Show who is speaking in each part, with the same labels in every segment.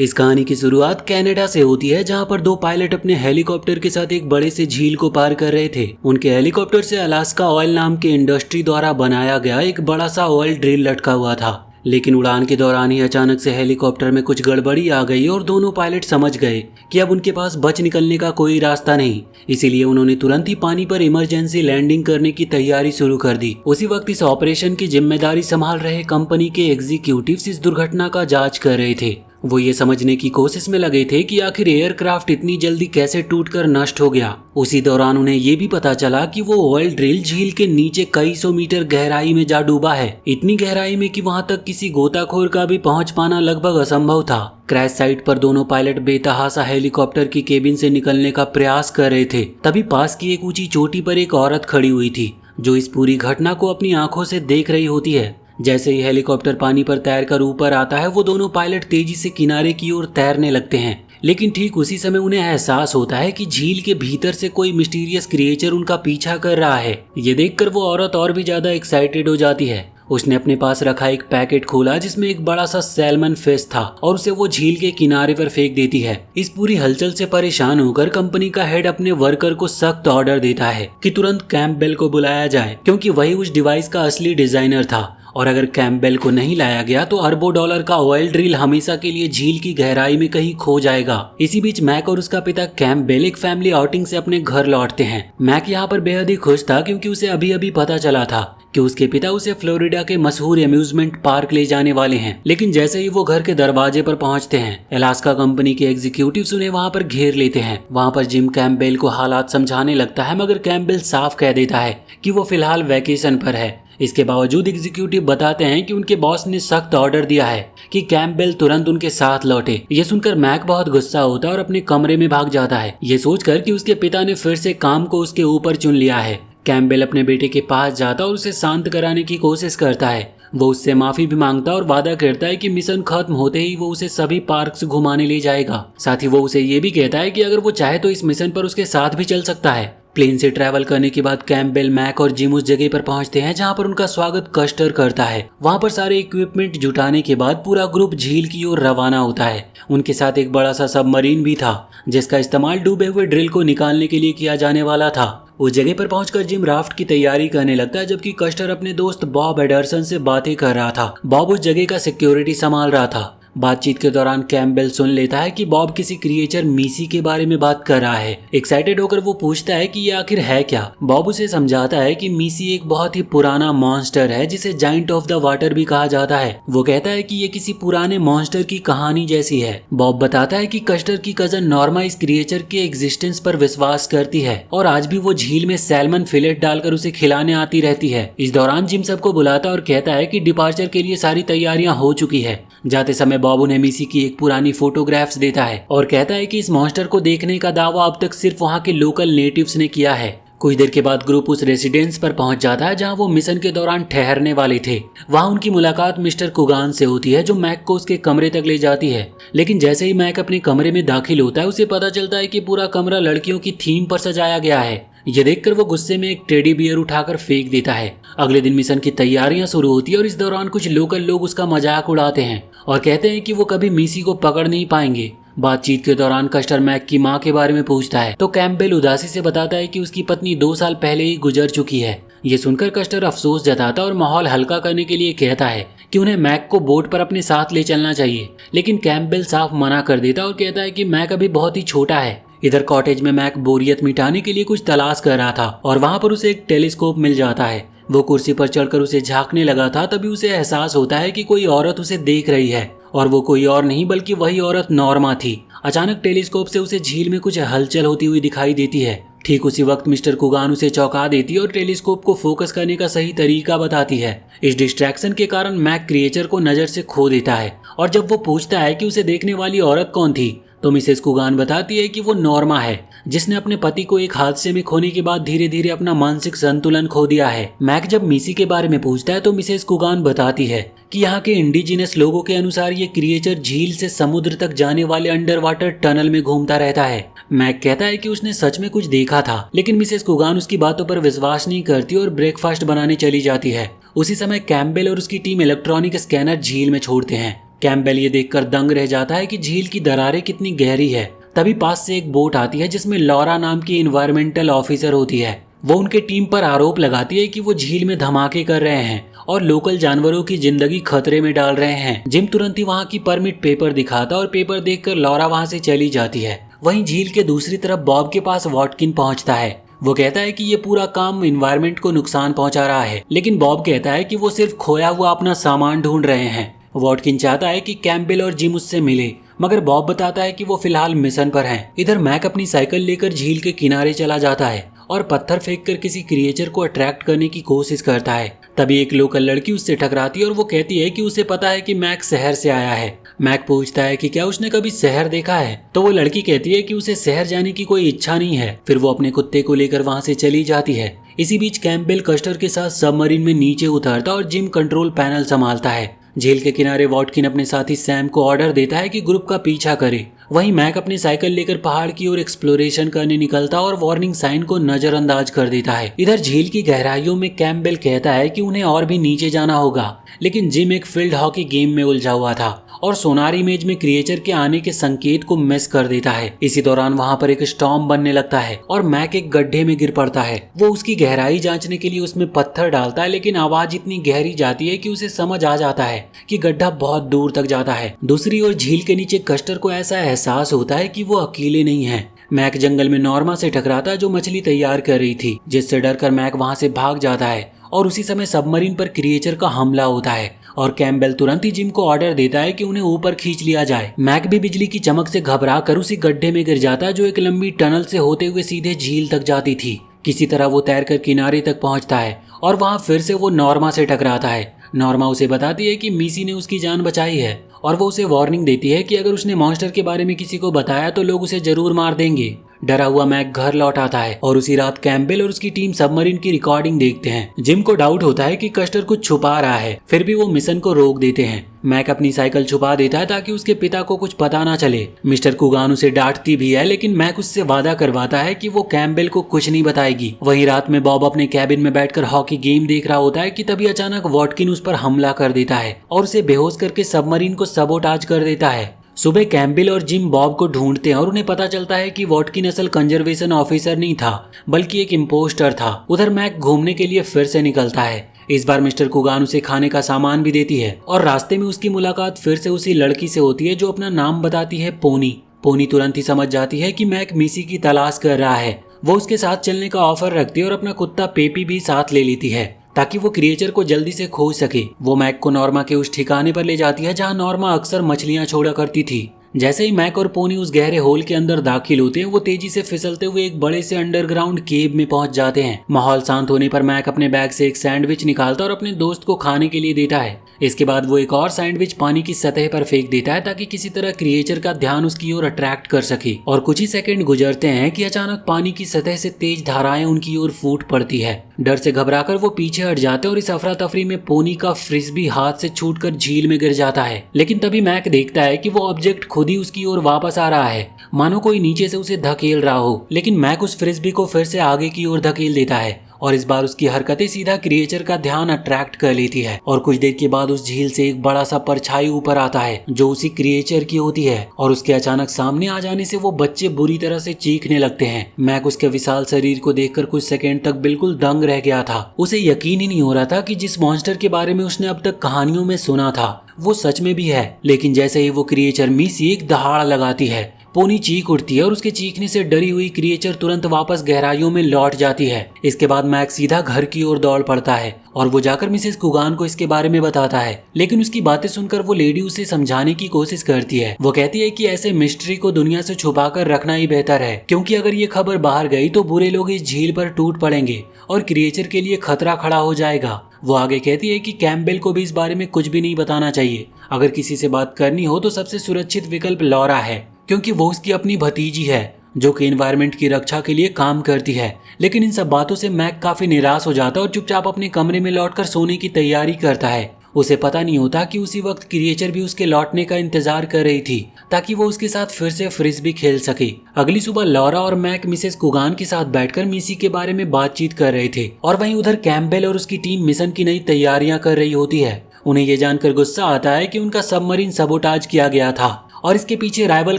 Speaker 1: इस कहानी की शुरुआत कनाडा से होती है, जहां पर दो पायलट अपने हेलीकॉप्टर के साथ एक बड़े से झील को पार कर रहे थे। उनके हेलीकॉप्टर से अलास्का ऑयल नाम के इंडस्ट्री द्वारा बनाया गया एक बड़ा सा ऑयल ड्रिल लटका हुआ था। लेकिन उड़ान के दौरान ही अचानक से हेलीकॉप्टर में कुछ गड़बड़ी आ गई और दोनों पायलट समझ गए कि अब उनके पास बच निकलने का कोई रास्ता नहीं। इसीलिए उन्होंने तुरंत ही पानी पर इमरजेंसी लैंडिंग करने की तैयारी शुरू कर दी। उसी वक्त इस ऑपरेशन की जिम्मेदारी संभाल रहे कंपनी के एग्जीक्यूटिव्स इस दुर्घटना का जांच कर रहे थे। वो ये समझने की कोशिश में लगे थे कि आखिर एयरक्राफ्ट इतनी जल्दी कैसे टूटकर नष्ट हो गया। उसी दौरान उन्हें ये भी पता चला कि वो ऑयल ड्रिल झील के नीचे कई सौ मीटर गहराई में जा डूबा है, इतनी गहराई में कि वहां तक किसी गोताखोर का भी पहुंच पाना लगभग असंभव था। क्रैश साइट पर दोनों पायलट बेतहासा हेलीकॉप्टर की केबिन से निकलने का प्रयास कर रहे थे। तभी पास की एक ऊंची चोटी पर एक औरत खड़ी हुई थी, जो इस पूरी घटना को अपनी आंखों से देख रही होती है। जैसे ही हेलीकॉप्टर पानी पर तैरकर ऊपर आता है, वो दोनों पायलट तेजी से किनारे की ओर तैरने लगते हैं। लेकिन ठीक उसी समय उन्हें एहसास होता है कि झील के भीतर से कोई मिस्टीरियस क्रिएचर उनका पीछा कर रहा है। ये देखकर वो औरत और भी ज्यादा एक्साइटेड हो जाती है। उसने अपने पास रखा एक पैकेट खोला जिसमें एक बड़ा सा सैल्मन फिश था और उसे वो झील के किनारे पर फेंक देती है। इस पूरी हलचल से परेशान होकर कंपनी का हेड अपने वर्कर को सख्त ऑर्डर देता है कि तुरंत कैंपबेल को बुलाया जाए, क्योंकि वही उस डिवाइस का असली डिजाइनर था। और अगर कैंपबेल को नहीं लाया गया तो अरबों डॉलर का ऑयल ड्रिल हमेशा के लिए झील की गहराई में कहीं खो जाएगा। इसी बीच मैक और उसका पिता कैंपबेल एक फैमिली आउटिंग से अपने घर लौटते हैं। मैक यहाँ पर बेहद ही खुश था, क्योंकि उसे अभी अभी पता चला था कि उसके पिता उसे फ्लोरिडा के मशहूर अम्यूजमेंट पार्क ले जाने वाले हैं। लेकिन जैसे ही वो घर के दरवाजे पर पहुंचते हैं, अलास्का कंपनी के एग्जीक्यूटिव्स उन्हें वहां पर घेर लेते हैं। वहां पर जिम कैंपबेल को हालात समझाने लगता है, मगर कैंपबेल साफ कह देता है कि वो फिलहाल वैकेशन पर है। इसके बावजूद एग्जीक्यूटिव बताते हैं कि उनके बॉस ने सख्त ऑर्डर दिया है कि कैंपबेल तुरंत उनके साथ लौटे। ये सुनकर मैक बहुत गुस्सा होता है और अपने कमरे में भाग जाता है, ये सोचकर कि उसके पिता ने फिर से काम को उसके ऊपर चुन लिया है। कैंपबेल अपने बेटे के पास जाता और उसे शांत कराने की कोशिश करता है। वो उससे माफी भी मांगता और वादा करता है कि मिशन खत्म होते ही वो उसे सभी पार्क घुमाने ले जाएगा। साथ ही वो उसे ये भी कहता है कि अगर वो चाहे तो इस मिशन पर उसके साथ भी चल सकता है। प्लेन से ट्रैवल करने के बाद कैंपबेल, मैक और जिम उस जगह पर पहुंचते हैं जहां पर उनका स्वागत कस्टर करता है। वहां पर सारे इक्विपमेंट जुटाने के बाद पूरा ग्रुप झील की ओर रवाना होता है। उनके साथ एक बड़ा सा सबमरीन भी था, जिसका इस्तेमाल डूबे हुए ड्रिल को निकालने के लिए किया जाने वाला था। उस जगह पर पहुंचकर जिम राफ्ट की तैयारी करने लगता है, जबकि कस्टर अपने दोस्त बॉब एडरसन से बातें कर रहा था। बॉब उस जगह का सिक्योरिटी संभाल रहा था। बातचीत के दौरान कैंपबेल सुन लेता है कि बॉब किसी क्रिएचर मीसी के बारे में बात कर रहा है। एक्साइटेड होकर वो पूछता है कि ये आखिर है क्या। बॉब उसे समझाता है कि मीसी एक बहुत ही पुराना मॉन्स्टर है, जिसे जाइंट ऑफ द वाटर भी कहा जाता है। वो कहता है कि ये किसी पुराने मॉन्स्टर की कहानी जैसी है। बॉब बताता है कि कस्टर की कजन नॉर्मा इस क्रिएचर के एग्जिस्टेंस पर विश्वास करती है और आज भी वो झील में सैल्मन फिलेट डालकर उसे खिलाने आती रहती है। इस दौरान जिम सबको बुलाता और कहता है कि डिपार्चर के लिए सारी तैयारियां हो चुकी है। जाते समय बॉब उन्हें मीसी की एक पुरानी फोटोग्राफ्स देता है और कहता है कि इस मॉन्स्टर को देखने का दावा अब तक सिर्फ वहां के लोकल नेटिव्स ने किया है। कुछ देर के बाद ग्रुप उस रेसिडेंस पर पहुंच जाता है जहां वो मिशन के दौरान ठहरने वाले थे। वहां उनकी मुलाकात मिस्टर कुगान से होती है, जो मैक को उसके कमरे तक ले जाती है। लेकिन जैसे ही मैक अपने कमरे में दाखिल होता है, उसे पता चलता है कि पूरा कमरा लड़कियों की थीम पर सजाया गया है। ये देखकर वो गुस्से में एक टेडी बियर उठाकर फेंक देता है। अगले दिन मिशन की तैयारियां शुरू होती है और इस दौरान कुछ लोकल लोग उसका मजाक उड़ाते हैं और कहते हैं कि वो कभी मीसी को पकड़ नहीं पाएंगे। बातचीत के दौरान कस्टर मैक की मां के बारे में पूछता है तो कैंपबेल उदासी से बताता है कि उसकी पत्नी 2 साल पहले ही गुजर चुकी है। ये सुनकर कस्टर अफसोस जताता और माहौल हल्का करने के लिए कहता है कि उन्हें मैक को बोट पर अपने साथ ले चलना चाहिए। लेकिन कैंपबेल साफ मना कर देता और कहता है कि मैक अभी बहुत ही छोटा है। इधर कॉटेज में मैक बोरियत मिटाने के लिए कुछ तलाश कर रहा था और वहां पर उसे एक टेलीस्कोप मिल जाता है। वो कुर्सी पर चढ़कर उसे झांकने लगा था, तभी उसे एहसास होता है कि कोई औरत उसे देख रही है और वो कोई और नहीं बल्कि वही औरत नॉर्मा थी। अचानक टेलीस्कोप से उसे झील में कुछ हलचल होती हुई दिखाई देती है। ठीक उसी वक्त मिस्टर कुगान उसे चौंका देती है और टेलीस्कोप को फोकस करने का सही तरीका बताती है। इस डिस्ट्रैक्शन के कारण मैक क्रिएचर को नजर से खो देता है और जब वो पूछता है कि उसे देखने वाली औरत कौन थी, तो मिसेस कुगान बताती है कि वो नॉर्मा है, जिसने अपने पति को एक हादसे में खोने के बाद धीरे धीरे अपना मानसिक संतुलन खो दिया है। मैक जब मीसी के बारे में पूछता है तो मिसेस कुगान बताती है कि यहाँ के इंडिजिनस लोगों के अनुसार ये क्रिएचर झील से समुद्र तक जाने वाले अंडर वाटर टनल में घूमता रहता है। मैक कहता है कि उसने सच में कुछ देखा था, लेकिन मिसेस कुगान उसकी बातों पर विश्वास नहीं करती और ब्रेकफास्ट बनाने चली जाती है। उसी समय कैंपबेल और उसकी टीम इलेक्ट्रॉनिक स्कैनर झील में छोड़ते हैं। कैम्पबेल ये देखकर दंग रह जाता है कि झील की दरारें कितनी गहरी है। तभी पास से एक बोट आती है जिसमें लॉरा नाम की इन्वायरमेंटल ऑफिसर होती है। वो उनके टीम पर आरोप लगाती है कि वो झील में धमाके कर रहे हैं और लोकल जानवरों की जिंदगी खतरे में डाल रहे हैं। जिम तुरंत ही वहाँ की परमिट पेपर दिखाता और पेपर देखकर लॉरा वहाँ से चली जाती है। वहीं झील के दूसरी तरफ बॉब के पास वॉटकिन पहुँचता है। वो कहता है कि ये पूरा काम इन्वायरमेंट को नुकसान पहुंचा रहा है, लेकिन बॉब कहता है कि वो सिर्फ खोया हुआ अपना सामान ढूंढ रहे हैं। वॉटकिन चाहता है कि कैम्पबेल और जिम उससे मिले, मगर बॉब बताता है कि वो फिलहाल मिशन पर हैं। इधर मैक अपनी साइकिल लेकर झील के किनारे चला जाता है और पत्थर फेंककर किसी क्रिएचर को अट्रैक्ट करने की कोशिश करता है। तभी एक लोकल लड़की उससे टकराती है और वो कहती है कि उसे पता है कि मैक शहर से आया है। मैक पूछता है कि क्या उसने कभी शहर देखा है, तो वो लड़की कहती है कि उसे शहर जाने की कोई इच्छा नहीं है। फिर वो अपने कुत्ते को लेकर वहाँ से चली जाती है। इसी बीच कैम्पबेल कस्टर के साथ सबमरीन में नीचे उतरता और जिम कंट्रोल पैनल संभालता है। झील के किनारे वॉटकिन अपने साथी सैम को ऑर्डर देता है कि ग्रुप का पीछा करे। वहीं मैक अपनी साइकिल लेकर पहाड़ की ओर एक्सप्लोरेशन करने निकलता और वार्निंग साइन को नजरअंदाज कर देता है। इधर झील की गहराइयों में कैम्पबेल कहता है कि उन्हें और भी नीचे जाना होगा, लेकिन जिम एक फील्ड हॉकी गेम में उलझा हुआ था और सोनार इमेज में क्रिएचर के आने के संकेत को मिस कर देता है। इसी दौरान वहाँ पर एक स्टॉर्म बनने लगता है और मैक एक गड्ढे में गिर पड़ता है। वो उसकी गहराई जांचने के लिए उसमें पत्थर डालता है, लेकिन आवाज इतनी गहरी जाती है कि उसे समझ आ जाता है कि गड्ढा बहुत दूर तक जाता है। दूसरी ओर झील के नीचे कस्टर को ऐसा एहसास होता है कि वो अकेले नहीं है। मैक जंगल में नॉर्मा से टकराता है जो मछली तैयार कर रही थी, जिससे डरकर मैक वहाँ से भाग जाता है और उसी समय सबमरीन पर क्रिएचर का हमला होता है और कैम्पबेल तुरंत ही जिम को ऑर्डर देता है कि उन्हें ऊपर खींच लिया जाए। मैक भी बिजली की चमक से घबरा कर उसी गड्ढे में गिर जाता है जो एक लंबी टनल से होते हुए सीधे झील तक जाती थी। किसी तरह वो तैरकर किनारे तक पहुंचता है और वहां फिर से वो नॉर्मा से टकराता है। नॉर्मा उसे बताती है कि मिसी ने उसकी जान बचाई है और वो उसे वार्निंग देती है कि अगर उसने मॉन्स्टर के बारे में किसी को बताया तो लोग उसे जरूर मार देंगे। डरा हुआ मैक घर लौट आता है और उसी रात कैम्पबेल और उसकी टीम सबमरीन की रिकॉर्डिंग देखते हैं। जिम को डाउट होता है कि कस्टर कुछ छुपा रहा है, फिर भी वो मिशन को रोक देते हैं। मैक अपनी साइकिल छुपा देता है ताकि उसके पिता को कुछ पता ना चले। मिस्टर कुगान उसे डांटती भी है, लेकिन मैक उससे वादा करवाता है कि वो कैम्पबेल को कुछ नहीं बताएगी। वहीं रात में बॉब अपने कैबिन में बैठकर हॉकी गेम देख रहा होता है कि तभी अचानक वॉटकिन उस पर हमला कर देता है और उसे बेहोश करके सबमरीन को सबोटाज कर देता है। सुबह कैम्पबेल और जिम बॉब को ढूंढते हैं और उन्हें पता चलता है कि वॉटकिन असल कंजर्वेशन ऑफिसर नहीं था, बल्कि एक इम्पोस्टर था। उधर मैक घूमने के लिए फिर से निकलता है। इस बार मिस्टर कुगान उसे खाने का सामान भी देती है और रास्ते में उसकी मुलाकात फिर से उसी लड़की से होती है जो अपना नाम बताती है पोनी। पोनी तुरंत ही समझ जाती है कि मैक मिसी की तलाश कर रहा है। वो उसके साथ चलने का ऑफर रखती है और अपना कुत्ता पेपी भी साथ ले लेती है ताकि वो क्रिएचर को जल्दी से खोज सके। वो मैक को नॉर्मा के उस ठिकाने पर ले जाती है जहाँ नॉर्मा अक्सर मछलियां छोड़ा करती थी। जैसे ही मैक और पोनी उस गहरे होल के अंदर दाखिल होते हैं, वो तेजी से फिसलते हुए एक बड़े से अंडरग्राउंड केव में पहुंच जाते हैं। माहौल शांत होने पर मैक अपने बैग से एक सैंडविच निकालता और अपने दोस्त को खाने के लिए देता है। इसके बाद वो एक और सैंडविच पानी की सतह पर फेंक देता है ताकि किसी तरह क्रिएचर का ध्यान उसकी ओर अट्रैक्ट कर सके। और कुछ ही सेकंड गुजरते हैं कि अचानक पानी की सतह से तेज धाराएं उनकी ओर फूट पड़ती है। डर से घबराकर वो पीछे हट जाते हैं और इस अफरा तफरी में पोनी का फ्रिस्बी हाथ से छूटकर झील में गिर जाता है। लेकिन तभी मैक देखता है कि वो ऑब्जेक्ट खुद ही उसकी ओर वापस आ रहा है, मानो कोई नीचे से उसे धकेल रहा हो। लेकिन मैक उस फ्रिस्बी को फिर से आगे की ओर धकेल देता है और इस बार उसकी हरकतें सीधा क्रिएचर का ध्यान अट्रैक्ट कर लेती है। और कुछ देर के बाद उस झील से एक बड़ा सा परछाई ऊपर आता है जो उसी क्रिएचर की होती है और उसके अचानक सामने आ जाने से वो बच्चे बुरी तरह से चीखने लगते हैं। मैक उसके विशाल शरीर को देखकर कुछ सेकंड तक बिल्कुल दंग रह गया था। उसे यकीन ही नहीं हो रहा था कि जिस मॉन्स्टर के बारे में उसने अब तक कहानियों में सुना था वो सच में भी है। लेकिन जैसे ही वो क्रिएचर मिसी एक दहाड़ लगाती है, पोनी चीख उठती है और उसके चीखने से डरी हुई क्रिएचर तुरंत वापस गहराइयों में लौट जाती है। इसके बाद मैक सीधा घर की ओर दौड़ पड़ता है और वो जाकर मिसेस कुगान को इसके बारे में बताता है। लेकिन उसकी बातें सुनकर वो लेडी उसे समझाने की कोशिश करती है। वो कहती है कि ऐसे मिस्ट्री को दुनिया से छुपा कर रखना ही बेहतर है, क्योंकि अगर ये खबर बाहर गई तो बुरे लोग इस झील पर टूट पड़ेंगे और क्रिएचर के लिए खतरा खड़ा हो जाएगा। वो आगे कहती है कि कैम्पबेल को भी इस बारे में कुछ भी नहीं बताना चाहिए। अगर किसी से बात करनी हो तो सबसे सुरक्षित विकल्प लॉरा है, क्योंकि वो उसकी अपनी भतीजी है जो कि एनवायरनमेंट की रक्षा के लिए काम करती है। लेकिन इन सब बातों से मैक काफी निराश हो जाता है और चुपचाप अपने कमरे में लौटकर सोने की तैयारी करता है। उसे पता नहीं होता कि उसी वक्त क्रिएचर भी उसके लौटने का इंतजार कर रही थी ताकि वो उसके साथ फिर से फ्रिस्बी खेल सके। अगली सुबह लॉरा और मैक मिसेस कुगान के साथ बैठकर मिसी के बारे में बातचीत कर रहे थे और वहीं उधर कैम्पबेल और उसकी टीम मिशन की नई तैयारियां कर रही होती है। उन्हें ये जानकर गुस्सा आता है कि उनका सबमरीन सबोटाज किया गया था और इसके पीछे राइवल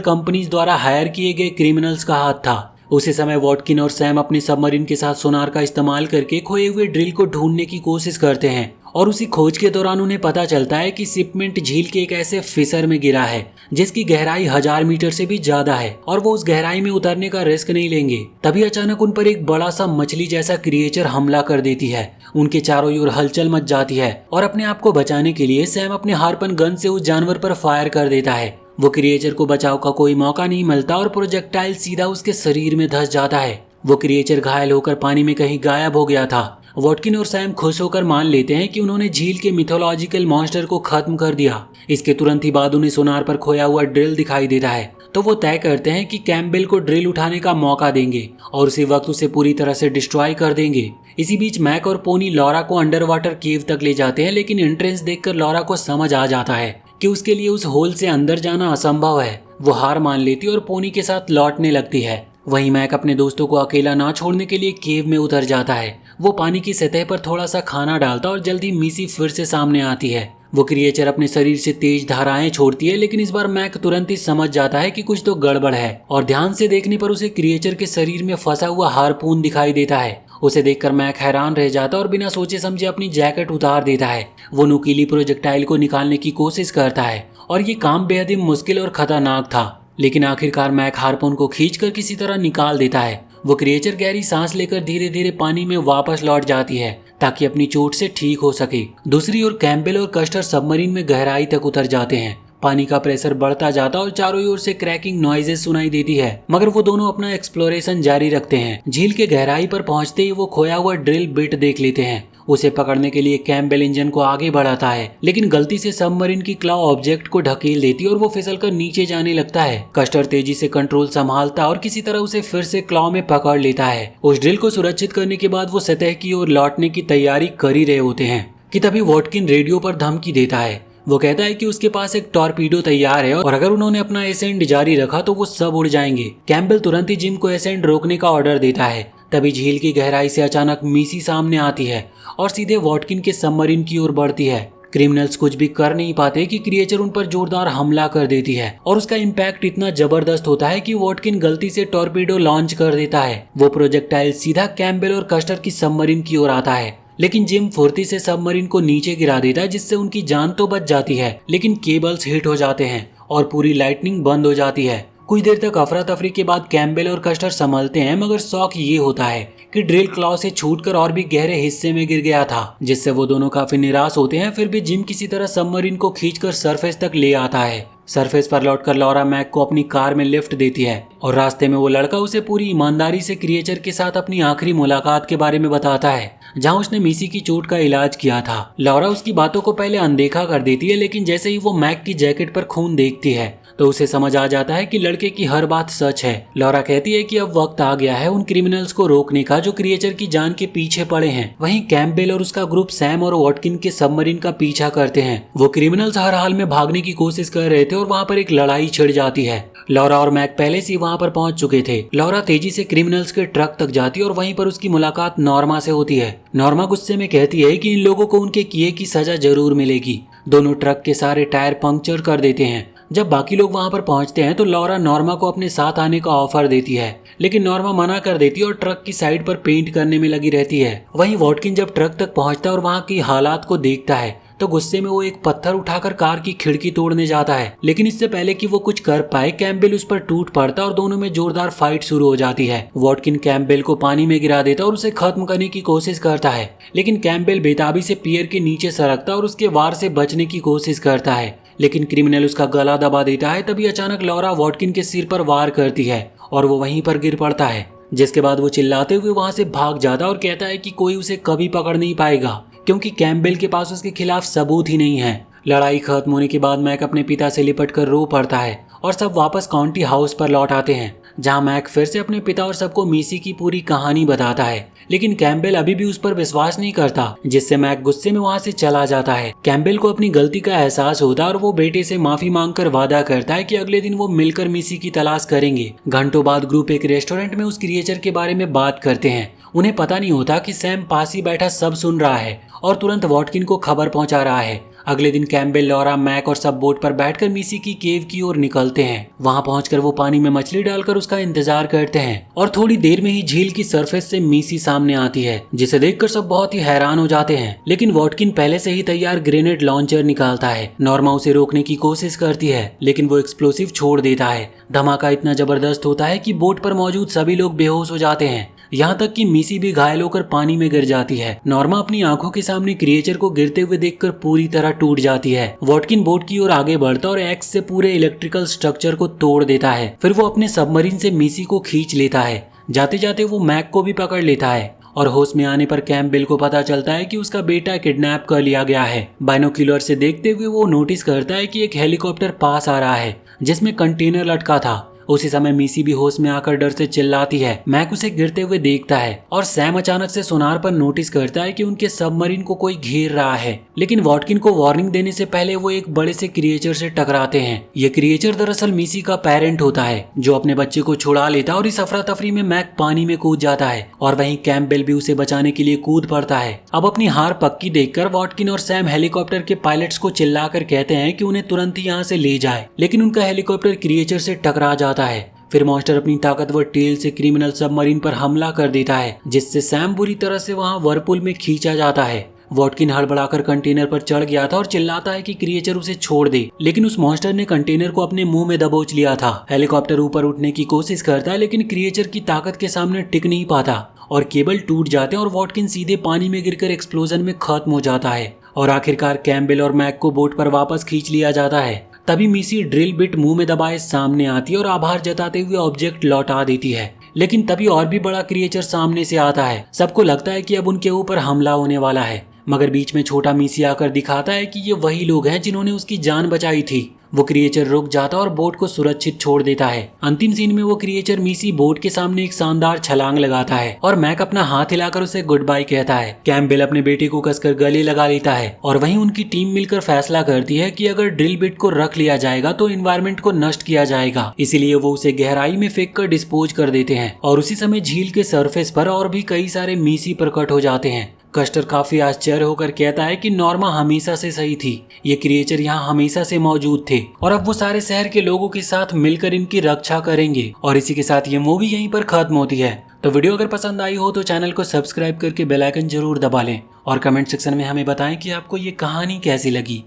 Speaker 1: कंपनीज द्वारा हायर किए गए क्रिमिनल्स का हाथ था। उसी समय वॉटकिन और सैम अपने सबमरीन के साथ सोनार का इस्तेमाल करके खोए हुए ड्रिल को ढूंढने की कोशिश करते हैं और उसी खोज के दौरान उन्हें पता चलता है कि शिपमेंट झील के एक ऐसे फिसर में गिरा है जिसकी गहराई 1000 मीटर से भी ज्यादा है और वो उस गहराई में उतरने का रिस्क नहीं लेंगे। तभी अचानक उन पर एक बड़ा सा मछली जैसा क्रिएचर हमला कर देती है। उनके चारों ओर हलचल मच जाती है और अपने आप को बचाने के लिए सैम अपने हार्पन गन से उस जानवर पर फायर कर देता है। वो क्रिएचर को बचाव का कोई मौका नहीं मिलता और प्रोजेक्टाइल सीधा उसके शरीर में धंस जाता है। वो क्रिएचर घायल होकर पानी में कहीं गायब हो गया था। वॉटकिन और सैम खुश होकर मान लेते हैं कि उन्होंने झील के मिथोलॉजिकल मॉन्स्टर को खत्म कर दिया। इसके तुरंत ही बाद उन्हें सोनार पर खोया हुआ ड्रिल दिखाई देता है, तो वो तय करते हैं कि कैम्पबेल को ड्रिल उठाने का मौका देंगे और उसी वक्त उसे पूरी तरह से डिस्ट्रॉय कर देंगे। इसी बीच मैक और पोनी लॉरा को अंडर वाटर केव तक ले जाते हैं, लेकिन एंट्रेंस देखकर लॉरा को समझ आ जाता है कि उसके लिए उस होल से अंदर जाना असंभव है। वो हार मान लेती है और पोनी के साथ लौटने लगती है। वहीं मैक अपने दोस्तों को अकेला ना छोड़ने के लिए केव में उतर जाता है। वो पानी की सतह पर थोड़ा सा खाना डालता और जल्दी मिसी फिर से सामने आती है। वो क्रिएचर अपने शरीर से तेज धाराएं छोड़ती है, लेकिन इस बार मैक तुरंत ही समझ जाता है कि कुछ तो गड़बड़ है और ध्यान से देखने पर उसे क्रिएचर के शरीर में फंसा हुआ हार्पून दिखाई देता है। उसे देखकर मैक हैरान रह जाता और बिना सोचे समझे अपनी जैकेट उतार देता है। वो नुकीली प्रोजेक्टाइल को निकालने की कोशिश करता है और ये काम बेहद ही मुश्किल और खतरनाक था, लेकिन आखिरकार मैक हार्पून को खींचकर किसी तरह निकाल देता है। वो क्रिएचर गहरी सांस लेकर धीरे धीरे पानी में वापस लौट जाती है ताकि अपनी चोट से ठीक हो सके। दूसरी ओर कैम्पबेल और कस्टर सबमरीन में गहराई तक उतर जाते हैं। पानी का प्रेशर बढ़ता जाता और चारों ओर से क्रैकिंग नॉइजेस सुनाई देती है, मगर वो दोनों अपना एक्सप्लोरेशन जारी रखते हैं। झील के गहराई पर पहुंचते ही वो खोया हुआ ड्रिल बिट देख लेते हैं। उसे पकड़ने के लिए कैम्पबेल इंजन को आगे बढ़ाता है, लेकिन गलती से सबमरीन की क्लॉ ऑब्जेक्ट को ढकेल देती है और वो फिसलकर नीचे जाने लगता है। कस्टर तेजी से कंट्रोल संभालता और किसी तरह उसे फिर से क्लॉ में पकड़ लेता है। उस ड्रिल को सुरक्षित करने के बाद वो सतह की ओर लौटने की तैयारी कर ही रहे होते हैं कि तभी वॉटकिन रेडियो पर धमकी देता है। वो कहता है कि उसके पास एक टॉर्पीडो तैयार है और अगर उन्होंने अपना एसेंड जारी रखा तो वो सब उड़ जाएंगे। कैम्पबेल तुरंत ही जिम को एसेंड रोकने का ऑर्डर देता है। तभी झील की गहराई से अचानक मिसी सामने आती है और सीधे वॉटकिन के सबमरीन की ओर बढ़ती है। क्रिमिनल्स कुछ भी कर नहीं पाते कि क्रिएचर उन पर जोरदार हमला कर देती है और उसका इम्पैक्ट इतना जबरदस्त होता है कि वॉटकिन गलती से टॉर्पीडो लॉन्च कर देता है। वो प्रोजेक्टाइल सीधा कैम्पबेल और कस्टर की सबमरीन की ओर आता है, लेकिन जिम फुर्ती से सबमरीन को नीचे गिरा देता है, जिससे उनकी जान तो बच जाती है, लेकिन केबल्स हिट हो जाते हैं और पूरी लाइटनिंग बंद हो जाती है। कुछ देर तक अफरा तफरी के बाद कैम्पबेल और कस्टर संभलते हैं, मगर शौक ये होता है कि ड्रिल क्लॉ से छूटकर और भी गहरे हिस्से में गिर गया था, जिससे वो दोनों काफी निराश होते हैं। फिर भी जिम किसी तरह सबमरीन को खींचकर सरफेस तक ले आता है। सरफेस पर लौटकर लॉरा मैक को अपनी कार में लिफ्ट देती है और रास्ते में वो लड़का उसे पूरी ईमानदारी से क्रिएचर के साथ अपनी आखिरी मुलाकात के बारे में बताता है, जहां उसने मिसी की चोट का इलाज किया था। लॉरा उसकी बातों को पहले अनदेखा कर देती है, लेकिन जैसे ही वो मैक की जैकेट पर खून देखती है तो उसे समझ आ जाता है कि लड़के की हर बात सच है। लॉरा कहती है कि अब वक्त आ गया है उन क्रिमिनल्स को रोकने का जो क्रिएचर की जान के पीछे पड़े हैं। वहीं कैम्पबेल और उसका ग्रुप सैम और वॉटकिन के सबमरीन का पीछा करते हैं। वो क्रिमिनल्स हर हाल में भागने की कोशिश कर रहे थे और वहाँ पर एक लड़ाई छिड़ जाती है। लॉरा और मैक पहले से वहाँ पर पहुंच चुके थे। लॉरा तेजी से क्रिमिनल्स के ट्रक तक जाती है और वहीं पर उसकी मुलाकात नॉर्मा से होती है। नॉर्मा गुस्से में कहती है कि इन लोगों को उनके किए की सजा जरूर मिलेगी। दोनों ट्रक के सारे टायर पंक्चर कर देते हैं। जब बाकी लोग वहां पर पहुंचते हैं तो लॉरा नॉर्मा को अपने साथ आने का ऑफर देती है, लेकिन नॉर्मा मना कर देती है और ट्रक की साइड पर पेंट करने में लगी रहती है। वहीं वॉटकिन जब ट्रक तक पहुंचता है और वहां की हालात को देखता है तो गुस्से में वो एक पत्थर उठाकर कार की खिड़की तोड़ने जाता है, लेकिन इससे पहले कि वो कुछ कर पाए कैम्पबेल उस पर टूट पड़ता और दोनों में जोरदार फाइट शुरू हो जाती है। वॉटकिन कैम्पबेल को पानी में गिरा देता और उसे खत्म करने की कोशिश करता है, लेकिन कैम्पबेल बेताबी से पियर के नीचे सरकता और उसके वार से बचने की कोशिश करता है, लेकिन क्रिमिनल उसका गला दबा देता है। तभी अचानक लॉरा वॉटकिन के सिर पर वार करती है और वो वहीं पर गिर पड़ता है, जिसके बाद वो चिल्लाते हुए वहां से भाग जाता और कहता है कि कोई उसे कभी पकड़ नहीं पाएगा क्योंकि कैम्पबेल के पास उसके खिलाफ सबूत ही नहीं है। लड़ाई खत्म होने के बाद मैक अपने पिता से लिपट कर रो पड़ता है और सब वापस काउंटी हाउस पर लौट आते हैं, जहां मैक फिर से अपने पिता और सबको मिसी की पूरी कहानी बताता है, लेकिन कैम्पबेल अभी भी उस पर विश्वास नहीं करता, जिससे मैक गुस्से में वहां से चला जाता है। कैम्पबेल को अपनी गलती का एहसास होता है और वो बेटे से माफी मांगकर वादा करता है कि अगले दिन वो मिलकर मिसी की तलाश करेंगे। घंटों बाद ग्रुप एक रेस्टोरेंट में उस क्रिएचर के बारे में बात करते हैं। उन्हें पता नहीं होता कि सैम पास ही बैठा सब सुन रहा है और तुरंत वॉटकिन को खबर पहुंचा रहा है। अगले दिन कैम्बेल, लॉरा, मैक और सब बोट पर बैठकर मिसी की केव की ओर निकलते हैं। वहां पहुंचकर वो पानी में मछली डालकर उसका इंतजार करते हैं और थोड़ी देर में ही झील की सरफेस से मिसी सामने आती है, जिसे देखकर सब बहुत ही हैरान हो जाते हैं। लेकिन वॉटकिन पहले से ही तैयार ग्रेनेड लॉन्चर निकालता है। नॉर्मा उसे रोकने की कोशिश करती है, लेकिन वो एक्सप्लोसिव छोड़ देता है। धमाका इतना जबरदस्त होता है कि बोट पर मौजूद सभी लोग बेहोश हो जाते हैं, यहाँ तक कि मिसी भी घायल होकर पानी में गिर जाती है। नॉर्मा अपनी आंखों के सामने क्रिएचर को गिरते हुए देखकर पूरी तरह टूट जाती है। वॉटकिन बोट की ओर आगे बढ़ता और एक्स से पूरे इलेक्ट्रिकल स्ट्रक्चर को तोड़ देता है। फिर वो अपने सबमरीन से मिसी को खींच लेता है। जाते जाते वो मैक को भी पकड़ लेता है और होश में आने पर कैम्पबेल को पता चलता है कि उसका बेटा किडनैप कर लिया गया है। बाइनोक्यूलर से देखते हुए वो नोटिस करता है कि एक हेलीकॉप्टर पास आ रहा है जिसमें कंटेनर लटका था। उसी समय मिसी भी होश में आकर डर से चिल्लाती है। मैक उसे गिरते हुए देखता है और सैम अचानक से सोनार पर नोटिस करता है कि उनके सबमरीन को कोई घेर रहा है। लेकिन वॉटकिन को वार्निंग देने से पहले वो एक बड़े से क्रिएचर से टकराते हैं। ये क्रिएचर दरअसल मिसी का पेरेंट होता है जो अपने बच्चे को छुड़ा लेता है और इस अफरा तफरी में मैक पानी में कूद जाता है और वहीं कैम्पबेल भी उसे बचाने के लिए कूद पड़ता है। अब अपनी हार पक्की देखकर वॉटकिन और सैम हेलीकॉप्टर के पायलट्स को चिल्लाकर कहते हैं कि उन्हें तुरंत ही यहाँ से ले जाए, लेकिन उनका हेलीकॉप्टर क्रिएचर से टकरा जाता है। फिर मॉन्स्टर अपनी ताकतवर टेल से क्रिमिनल सबमरीन पर हमला कर देता है, जिससे सैम बुरी तरह से वहां वर्लपूल में खींचा जाता है। वॉटकिन हड़बड़ाकर कंटेनर पर चढ़ गया था और चिल्लाता है कि क्रिएचर उसे छोड़ दे, लेकिन उस मॉन्स्टर ने कंटेनर को अपने मुंह में दबोच लिया था। हेलीकॉप्टर ऊपर उठने की कोशिश करता है, लेकिन क्रिएचर की ताकत के सामने टिक नहीं पाता और केबल टूट जाते हैं और वॉटकिन सीधे पानी में गिरकर एक्सप्लोजन में खत्म हो जाता है। और आखिरकार कैम्पबेल और मैक को बोट पर वापस खींच लिया जाता है। तभी मिसी ड्रिल बिट मुंह में दबाए सामने आती है और आभार जताते हुए ऑब्जेक्ट लौटा देती है। लेकिन तभी और भी बड़ा क्रिएचर सामने से आता है। सबको लगता है कि अब उनके ऊपर हमला होने वाला है, मगर बीच में छोटा मिसी आकर दिखाता है कि ये वही लोग हैं जिन्होंने उसकी जान बचाई थी। वो क्रिएचर रुक जाता और बोट को सुरक्षित छोड़ देता है। अंतिम सीन में वो क्रिएचर मिसी बोट के सामने एक शानदार छलांग लगाता है और मैक अपना हाथ हिलाकर उसे गुड बाय कहता है। कैम्पबेल अपने बेटे को कसकर गले लगा लेता है और वहीं उनकी टीम मिलकर फैसला करती है कि अगर ड्रिल बिट को रख लिया जाएगा तो एनवायरनमेंट को नष्ट किया जाएगा, इसीलिए वो उसे गहराई में फेंक कर डिस्पोज कर देते हैं। और उसी समय झील के सरफेस पर और भी कई सारे मिसी प्रकट हो जाते हैं। कस्टर काफी आश्चर्य होकर कहता है कि नॉर्मा हमेशा से सही थी, ये क्रिएचर यहाँ हमेशा से मौजूद थे और अब वो सारे शहर के लोगों के साथ मिलकर इनकी रक्षा करेंगे। और इसी के साथ ये मूवी यहीं पर खत्म होती है। तो वीडियो अगर पसंद आई हो तो चैनल को सब्सक्राइब करके बेल आइकन जरूर दबा लें और कमेंट सेक्शन में हमें बताएं कि आपको ये कहानी कैसी लगी।